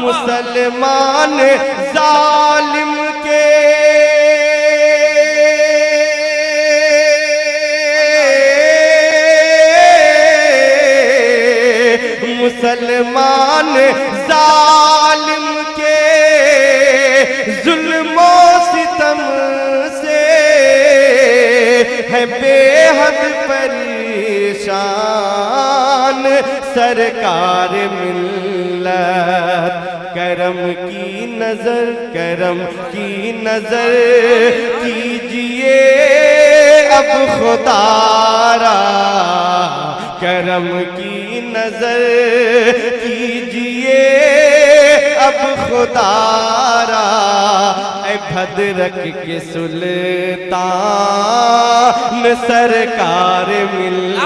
मुसलमान जालिम के मुसलमान जालिम के जुल्मो सितम से है बेहद परेशान सरकार मिल्लत। करम की नजर कीजिए अब खुदारा, करम की नजर कीजिए अब खुदारा। ऐ भद्रक के सुल्तान सरकार मिल्लत।